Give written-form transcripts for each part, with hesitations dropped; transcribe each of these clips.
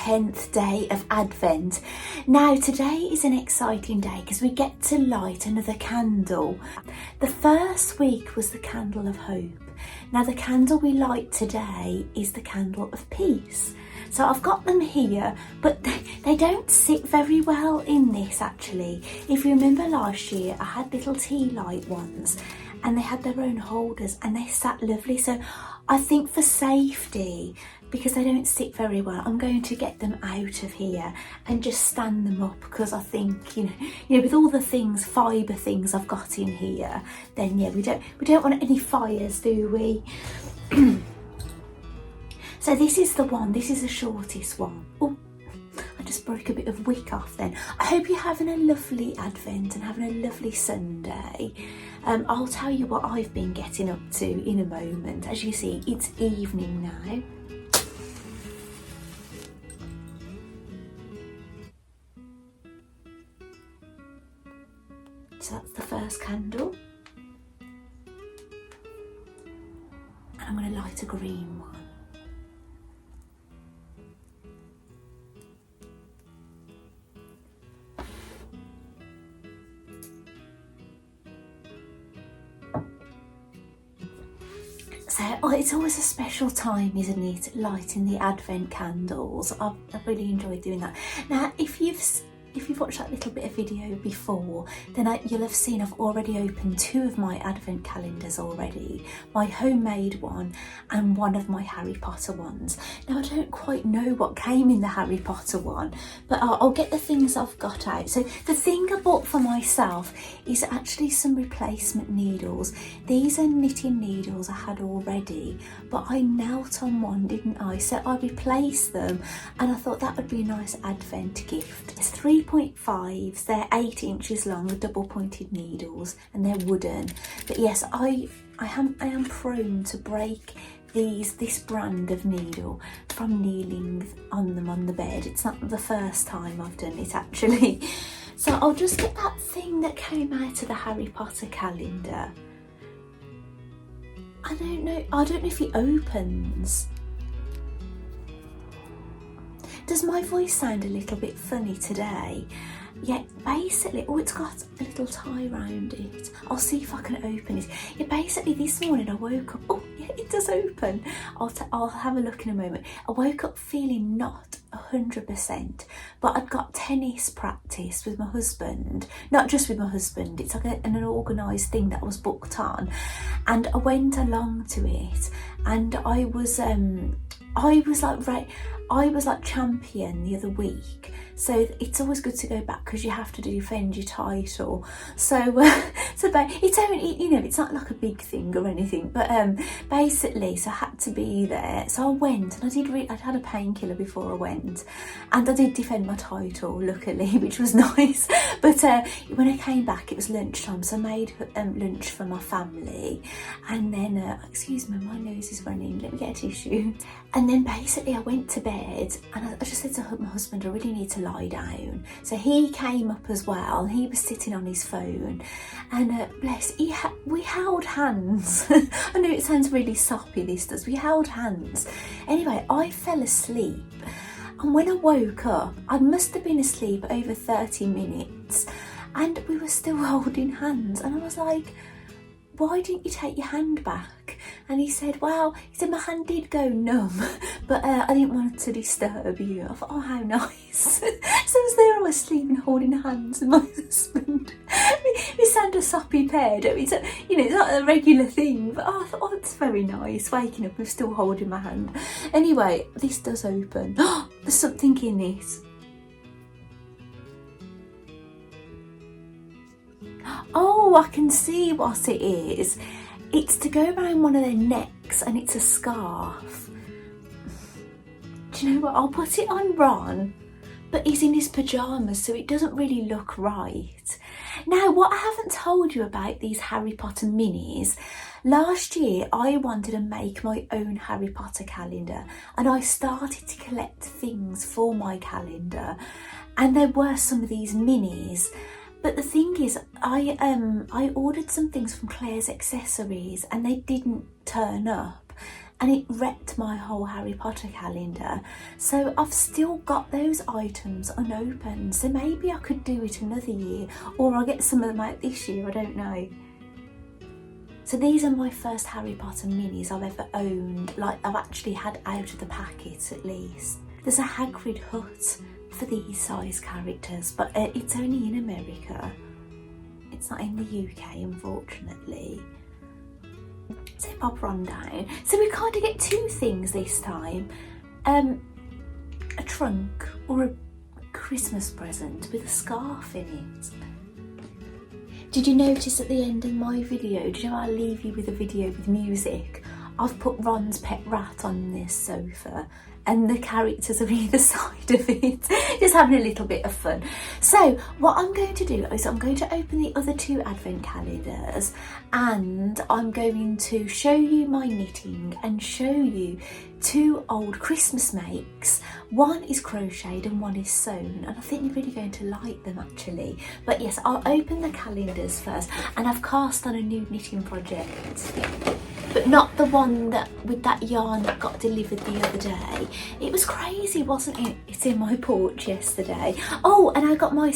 10th day of Advent. Now today is an exciting day because we get to light another candle. The first week was the candle of hope. Now the candle we light today is the candle of peace. So I've got them here, but they don't sit very well in this actually. If you remember last year, I had little tea light ones and they had their own holders and they sat lovely. So I think for safety, because they don't sit very well, I'm going to get them out of here and just stand them up, because I think, you know, with all the things, fibre things I've got in here, then yeah, we don't want any fires, do we? So this is the one, this is the shortest one. Oh, I just broke a bit of wick off then. I hope you're having a lovely Advent and having a lovely Sunday. I'll tell you what I've been getting up to in a moment. As you see, it's evening now. So that's the first candle. And I'm going to light a green one. So it's always a special time, isn't it, lighting the Advent candles. I've really enjoyed doing that. Now, if you've watched that little bit of video before, then you'll have seen I've already opened 2 of my Advent calendars already. My homemade one and one of my Harry Potter ones. Now I don't quite know what came in the Harry Potter one, but I'll get the things I've got out. So the thing I bought for myself is actually some replacement needles. These are knitting needles I had already, but I knelt on one, didn't I? So I replaced them and I thought that would be a nice Advent gift. It's 3.5s, they're 8 inches long with double pointed needles and they're wooden. But yes, I am prone to break this brand of needle from kneeling on them on the bed. It's not the first time I've done it actually. So I'll just get that thing that came out of the Harry Potter calendar. I don't know if it opens. Does my voice sound a little bit funny today? Yeah, basically, oh, it's got a little tie around it. I'll see if I can open it. Yeah, basically this morning I woke up, oh yeah, it does open. I'll have a look in a moment. I woke up feeling not 100%, but I'd got tennis practice with my husband. Not just with my husband, it's like an organised thing that I was booked on. And I went along to it and I was like champion the other week, so it's always good to go back because you have to defend your title. So it's only, you know, it's not like a big thing or anything, but basically, so I had to be there. So I went and I'd had a painkiller before I went, and I did defend my title, luckily, which was nice. But when I came back, it was lunchtime, so I made lunch for my family, and then excuse me, my nose is running. Let me get a tissue. And then basically I went to bed and I just said to my husband, I really need to lie down. So he came up as well. He was sitting on his phone and bless, we held hands. I know it sounds really soppy, this does. We held hands. Anyway, I fell asleep. And when I woke up, I must have been asleep over 30 minutes and we were still holding hands. And I was like, why didn't you take your hand back? And he said, well, my hand did go numb, but I didn't want to disturb you. I thought, oh, how nice. So I was there, I was sleeping, holding hands with my husband. We sound a soppy pair, don't we? So, you know, it's not a regular thing, but I thought, oh, it's very nice, waking up and still holding my hand. Anyway, this does open. Oh, there's something in it. Oh, I can see what it is. It's to go around one of their necks and it's a scarf. Do you know what? I'll put it on Ron, but he's in his pyjamas, so it doesn't really look right. Now, what I haven't told you about these Harry Potter minis, last year I wanted to make my own Harry Potter calendar and I started to collect things for my calendar, and there were some of these minis. But the thing is, I ordered some things from Claire's Accessories and they didn't turn up. and it wrecked my whole Harry Potter calendar. So I've still got those items unopened, so maybe I could do it another year, or I'll get some of them out this year, I don't know. So these are my first Harry Potter minis I've ever owned, like I've actually had out of the packet at least. There's a Hagrid hut for these size characters, but it's only in America. It's not in the UK, unfortunately. So pop on down. So we kind of get two things this time. A trunk or a Christmas present with a scarf in it. Did you notice at the end of my video, did you know I'll leave you with a video with music? I've put Ron's pet rat on this sofa and the characters are either side of it, just having a little bit of fun. So what I'm going to do is I'm going to open the other two advent calendars and I'm going to show you my knitting and show you two old Christmas makes. One is crocheted and one is sewn, and I think you're really going to like them actually. But yes, I'll open the calendars first, and I've cast on a new knitting project, but not the one that with that yarn that got delivered the other day. It was crazy, wasn't it? It's in my porch yesterday. Oh, and I got my,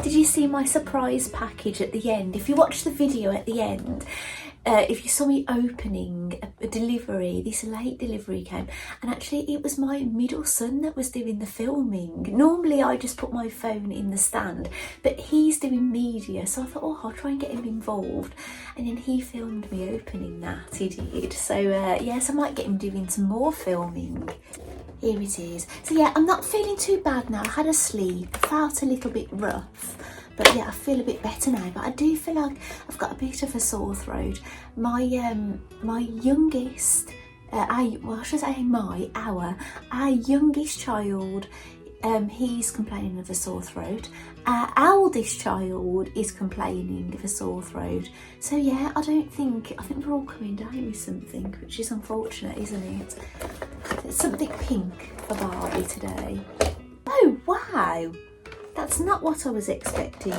did you see my surprise package at the end? If you watch the video at the end, if you saw me opening a delivery, this late delivery came, and actually it was my middle son that was doing the filming. Normally I just put my phone in the stand, but he's doing media, so I thought, oh, I'll try and get him involved, and then he filmed me opening that, he did. So yes, I might get him doing some more filming. Here it is. So yeah, I'm not feeling too bad now. I had a sleep, felt a little bit rough, but yeah, I feel a bit better now. But I do feel like I've got a bit of a sore throat. My youngest, our youngest child, he's complaining of a sore throat. Our eldest child is complaining of a sore throat. So yeah, I think we're all coming down with something, which is unfortunate, isn't it? It's something pink for Barbie today. Oh wow, that's not what I was expecting.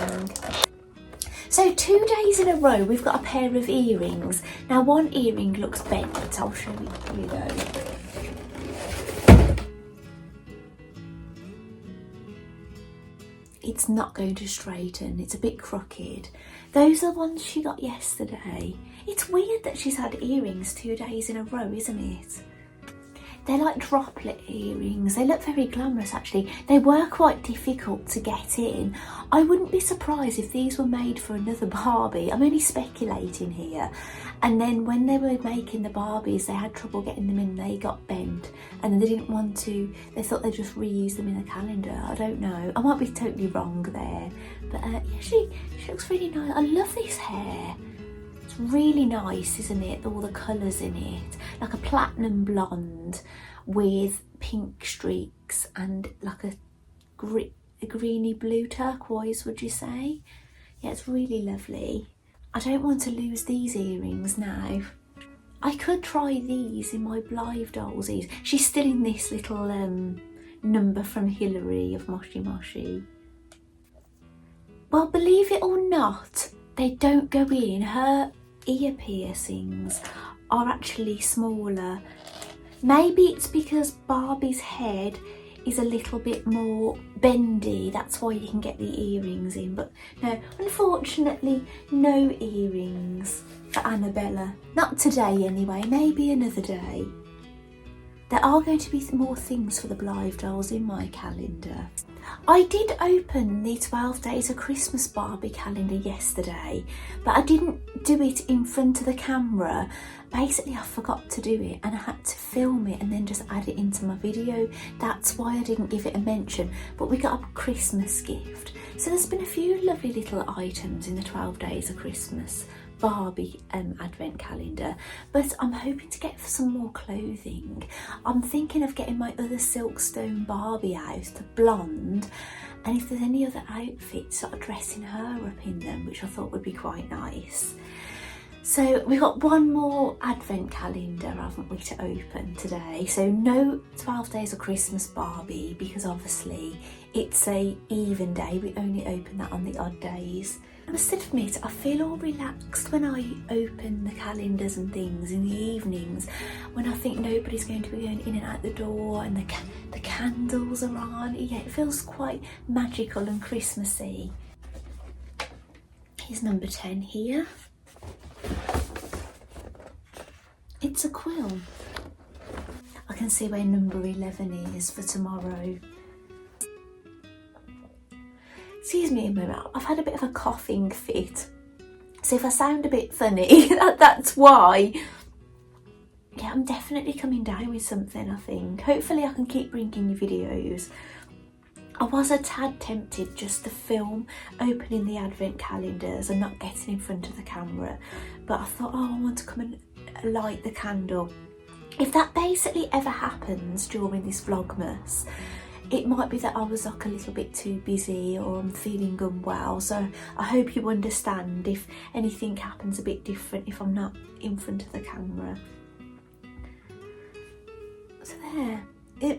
So 2 days in a row we've got a pair of earrings. Now one earring looks bent, I'll show you though. It's not going to straighten, it's a bit crooked. Those are the ones she got yesterday. It's weird that she's had earrings 2 days in a row, isn't it? They're like droplet earrings. They look very glamorous actually. They were quite difficult to get in. I wouldn't be surprised if these were made for another Barbie. I'm only speculating here. And then when they were making the Barbies, they had trouble getting them in. They got bent and they didn't want to, they thought they'd just reuse them in a calendar. I don't know. I might be totally wrong there. But yeah, she looks really nice. I love this hair. It's really nice, isn't it? All the colours in it. Like a platinum blonde with pink streaks and like a greeny blue turquoise, would you say? Yeah, it's really lovely. I don't want to lose these earrings now. I could try these in my Blythe Dolls ears. She's still in this little number from Hilary of Moshi Moshi. Well, believe it or not, they don't go in. Her ear piercings are actually smaller. Maybe it's because Barbie's head is a little bit more bendy, that's why you can get the earrings in. But no, unfortunately, no earrings for Annabella. Not today anyway, maybe another day. There are going to be more things for the Blythe Dolls in my calendar. I did open the 12 Days of Christmas Barbie calendar yesterday, but I didn't do it in front of the camera. Basically, I forgot to do it and I had to film it and then just add it into my video. That's why I didn't give it a mention, but we got a Christmas gift. So there's been a few lovely little items in the 12 Days of Christmas Barbie advent calendar, but I'm hoping to get some more clothing. I'm thinking of getting my other Silkstone Barbie out, the blonde, and if there's any other outfits, sort of dressing her up in them, which I thought would be quite nice. So we've got one more advent calendar, haven't we, to open today. So no 12 Days of Christmas Barbie, because obviously it's a even day. We only open that on the odd days. I must admit, I feel all relaxed when I open the calendars and things in the evenings, when I think nobody's going to be going in and out the door and the candles are on. Yeah, it feels quite magical and Christmassy. Here's number 10 here. It's a quill. I can see where number 11 is for tomorrow. Excuse me a moment, I've had a bit of a coughing fit, so if I sound a bit funny, that's why. Yeah, I'm definitely coming down with something, I think. Hopefully I can keep bringing you videos. I was a tad tempted just to film opening the advent calendars and not getting in front of the camera, but I thought, oh, I want to come and light the candle. If that basically ever happens during this Vlogmas, it might be that I was like a little bit too busy or I'm feeling unwell, so I hope you understand if anything happens a bit different if I'm not in front of the camera. So there,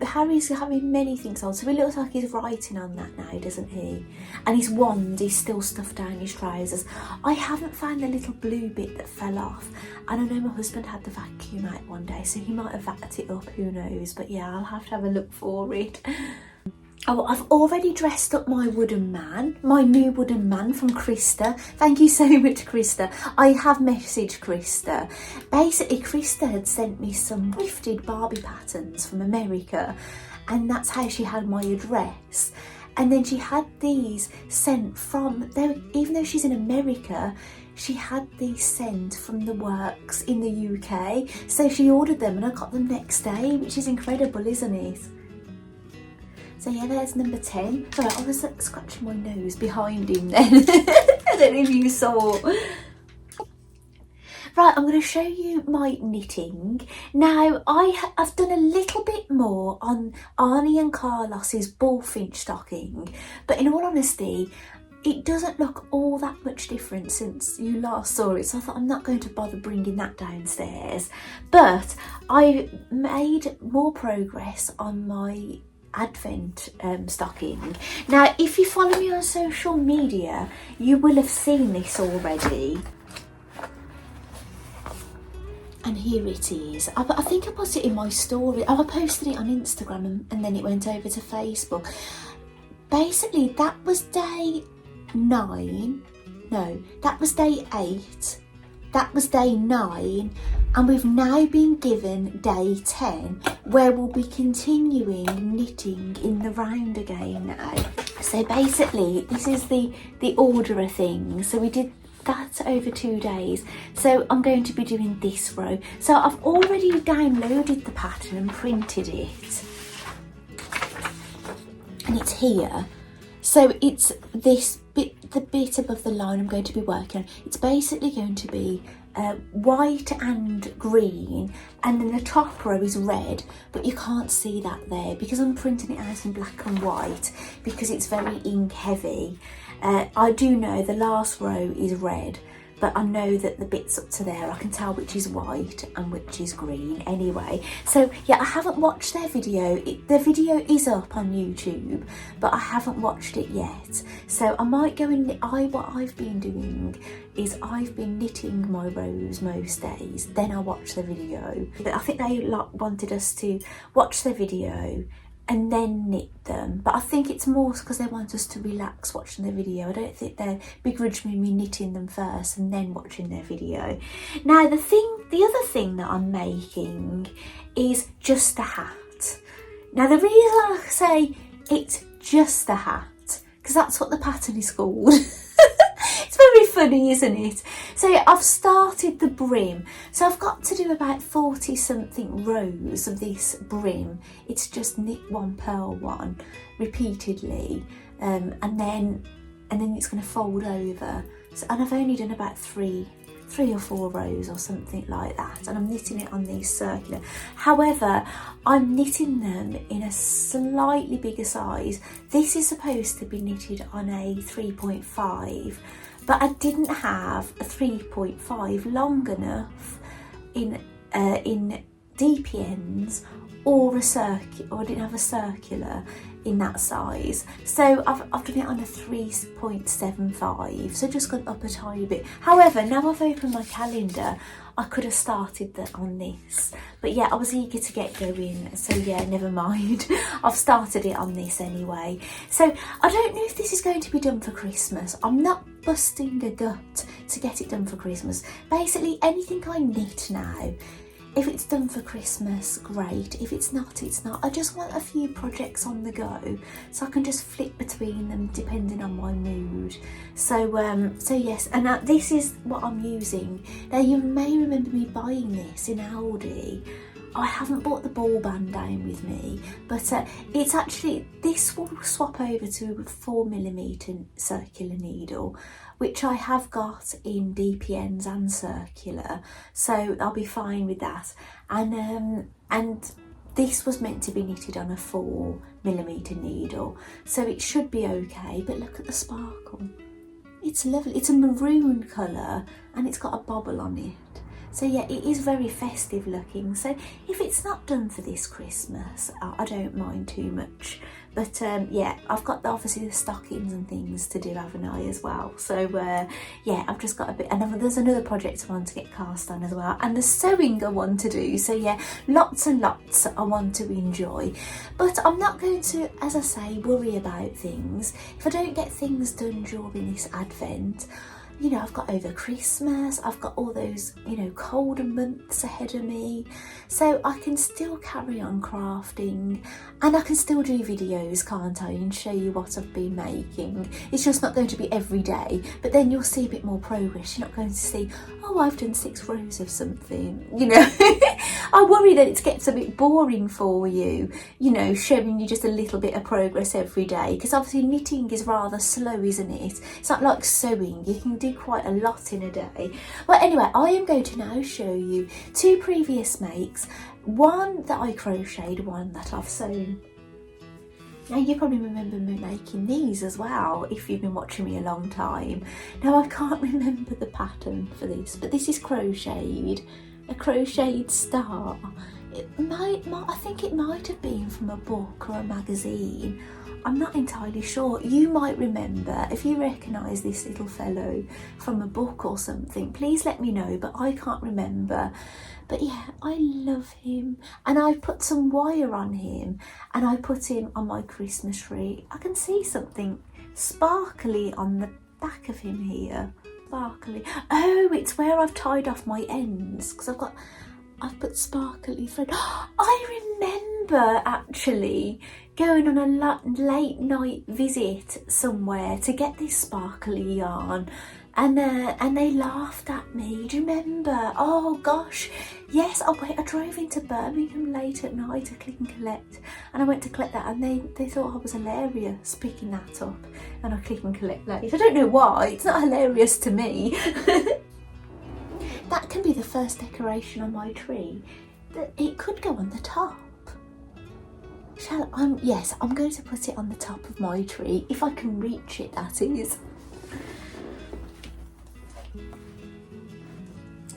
Harry's having many things on, so he looks like he's writing on that now, doesn't he? And his wand is still stuffed down his trousers. I haven't found the little blue bit that fell off, and I know my husband had the vacuum out one day, so he might have vacuumed it up, who knows, but yeah, I'll have to have a look for it. Oh, I've already dressed up my wooden man, my new wooden man from Krista. Thank you so much, Krista. I have messaged Krista. Basically, Krista had sent me some gifted Barbie patterns from America, and that's how she had my address. And then she had these sent from, even though she's in America, she had these sent from the works in the UK. So she ordered them and I got them next day, which is incredible, isn't it? So yeah, there's number 10. Sorry, I was like, scratching my nose behind him then. I don't know if you saw. Right, I'm going to show you my knitting. Now, I've done a little bit more on Arnie and Carlos's bullfinch stocking, but in all honesty, it doesn't look all that much different since you last saw it, so I thought I'm not going to bother bringing that downstairs. But I made more progress on my advent stocking. Now, if you follow me on social media, you will have seen this already. And here it is. I think I put it in my story. I posted it on Instagram and then it went over to Facebook. Basically, that was day 9. No, that was day 8. That was day 9. And we've now been given day 10, where we'll be continuing knitting in the round again now. So basically, this is the order of things. So we did that over 2 days. So I'm going to be doing this row. So I've already downloaded the pattern and printed it. And it's here. So it's this bit, the bit above the line I'm going to be working on. It's basically going to be white and green, and then the top row is red, but you can't see that there because I'm printing it out in black and white because it's very ink heavy. I do know the last row is red, but I know that the bits up to there, I can tell which is white and which is green anyway. So yeah, I haven't watched their video. The video is up on YouTube, but I haven't watched it yet. So I might go and what I've been doing is I've been knitting my rows most days, then I watch the video. But I think they wanted us to watch the video and then knit them, but I think it's more because they want us to relax watching the video. I don't think they're begrudging me knitting them first and then watching their video. Now the other thing that I'm making is just a hat. Now the reason I say it's just a hat, because that's what the pattern is called. It's very funny, isn't it? So yeah, I've started the brim. So I've got to do about 40 something rows of this brim. It's just knit one, purl one repeatedly, and then it's going to fold over. So, and I've only done about three or 4 rows or something like that, and I'm knitting it on these circular. However, I'm knitting them in a slightly bigger size. This is supposed to be knitted on a 3.5, but I didn't have a 3.5 long enough in DPNs or a circular, or I didn't have a circular in that size. So I've done it on a 3.75, so just gone up a tiny bit. However, now I've opened my calendar, I could have started on this, but yeah, I was eager to get going, so yeah, never mind. I've started it on this anyway. So I don't know if this is going to be done for Christmas. I'm not busting a gut to get it done for Christmas. Basically, anything I knit now, if it's done for Christmas, great. If it's not, it's not. I just want a few projects on the go, so I can just flip between them depending on my mood. So yes, and this is what I'm using. Now you may remember me buying this in Aldi. I haven't brought the ball band down with me, but it's actually, this will swap over to a 4mm circular needle, which I have got in DPNs and circular, so I'll be fine with that. And this was meant to be knitted on a 4mm needle, so it should be okay. But look at the sparkle, it's lovely. It's a maroon colour and it's got a bobble on it. So yeah, it is very festive looking. So if it's not done for this Christmas, I don't mind too much. But yeah, I've got obviously the stockings and things to do, haven't I, as well. So yeah, I've just got a bit, and there's another project I want to get cast on as well, and the sewing I want to do. So yeah, lots and lots I want to enjoy. But I'm not going to, as I say, worry about things. If I don't get things done during this Advent, you know, I've got over Christmas, I've got all those, you know, colder months ahead of me, so I can still carry on crafting, and I can still do videos, can't I, and show you what I've been making. It's just not going to be every day, but then you'll see a bit more progress. You're not going to see, oh, I've done 6 rows of something, you know. I worry that it gets a bit boring for you, you know, showing you just a little bit of progress every day, because obviously knitting is rather slow, isn't it? It's not like sewing, you can do quite a lot in a day. Well, anyway, I am going to now show you 2 previous makes, one that I crocheted, one that I've sewn. Now you probably remember me making these as well if you've been watching me a long time. Now I can't remember the pattern for this, but this is crocheted, a crocheted star. I think it might have been from a book or a magazine. I'm not entirely sure. You might remember, if you recognise this little fellow from a book or something, please let me know, but I can't remember. But yeah, I love him, and I put some wire on him, and I put him on my Christmas tree. I can see something sparkly on the back of him here. Sparkly. Oh, it's where I've tied off my ends, because I've put sparkly thread. I remember actually going on a late night visit somewhere to get this sparkly yarn, and they laughed at me. Do you remember? Oh gosh, yes. I drove into Birmingham late at night to click and collect, and I went to collect that, and they thought I was hilarious picking that up, and I click and collect late. I don't know why. It's not hilarious to me. That can be the first decoration on my tree. It could go on the top. Yes, I'm going to put it on the top of my tree, if I can reach it, that is.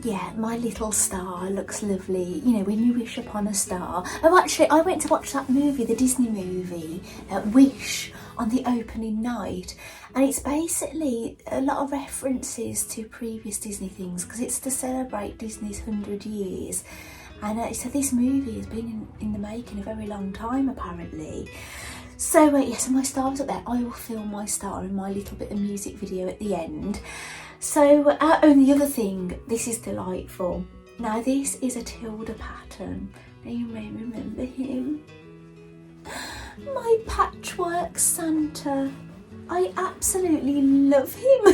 Yeah, my little star looks lovely, you know, when you wish upon a star. Oh, actually, I went to watch that movie, the Disney movie, Wish, on the opening night, and it's basically a lot of references to previous Disney things, because it's to celebrate Disney's 100 years. And so this movie has been in the making a very long time, apparently. So yes, my star was up there. I will film my star in my little bit of music video at the end. So, and the other thing, this is delightful. Now this is a Tilda pattern. Now you may remember him. My patchwork Santa. I absolutely love him.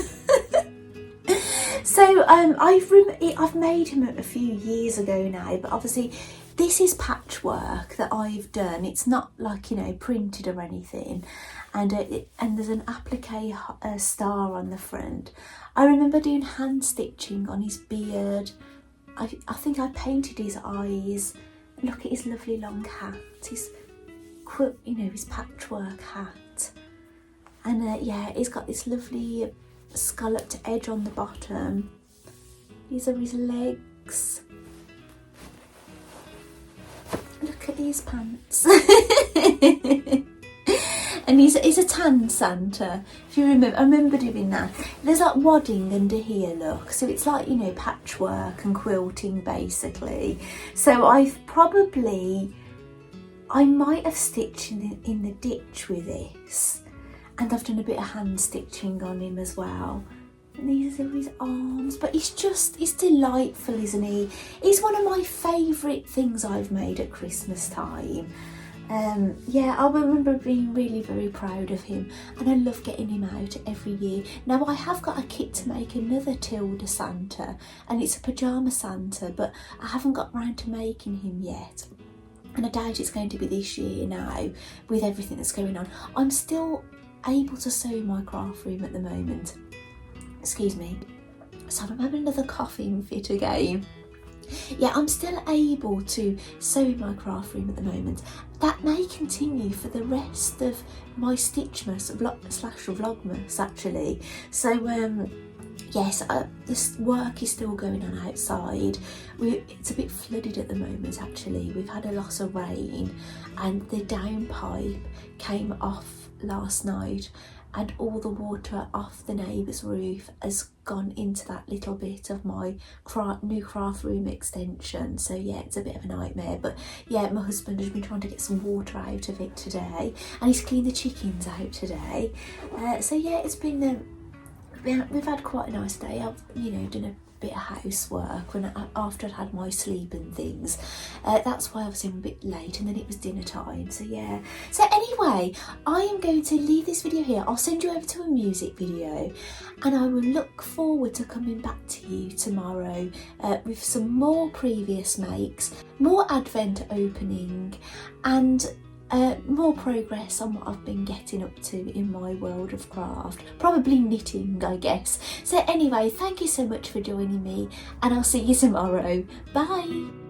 So I've made him a few years ago now, but obviously this is patchwork that I've done. It's not like, you know, printed or anything, and there's an applique star on the front. I remember doing hand stitching on his beard. I think I painted his eyes. Look at his lovely long hat, his, you know, his patchwork hat, and yeah, he's got this lovely scalloped edge on the bottom. These are his legs. like these pants. And he's a tan Santa, if you remember. I remember doing that. There's like wadding under here, look. So it's like, you know, patchwork and quilting basically. So I might have stitched in the ditch with this. And I've done a bit of hand stitching on him as well. And these are his arms, but he's delightful, isn't he? He's one of my favourite things I've made at Christmas time. Yeah, I remember being really very proud of him, and I love getting him out every year. Now I have got a kit to make another Tilda Santa, and it's a pyjama Santa, but I haven't got round to making him yet. And I doubt it's going to be this year now, with everything that's going on. I'm still able to sew in my craft room at the moment. Excuse me. So I'm having another coughing fit again. Yeah, I'm still able to sew in my craft room at the moment. That may continue for the rest of my Stitchmas slash Vlogmas actually. So yes, this work is still going on outside. It's a bit flooded at the moment actually. We've had a lot of rain and the downpipe came off last night, and all the water off the neighbour's roof has gone into that little bit of my new craft room extension. So yeah, it's a bit of a nightmare. But yeah, my husband has been trying to get some water out of it today, and he's cleaned the chickens out today. So yeah, it's been we've had quite a nice day. I've, you know, done a bit of housework after I'd had my sleep and things. That's why I was in a bit late, and then it was dinner time. So yeah. So anyway, I am going to leave this video here. I'll send you over to a music video, and I will look forward to coming back to you tomorrow with some more previous makes, more advent opening, and more progress on what I've been getting up to in my world of craft. Probably knitting, I guess. So anyway, thank you so much for joining me, and I'll see you tomorrow. Bye!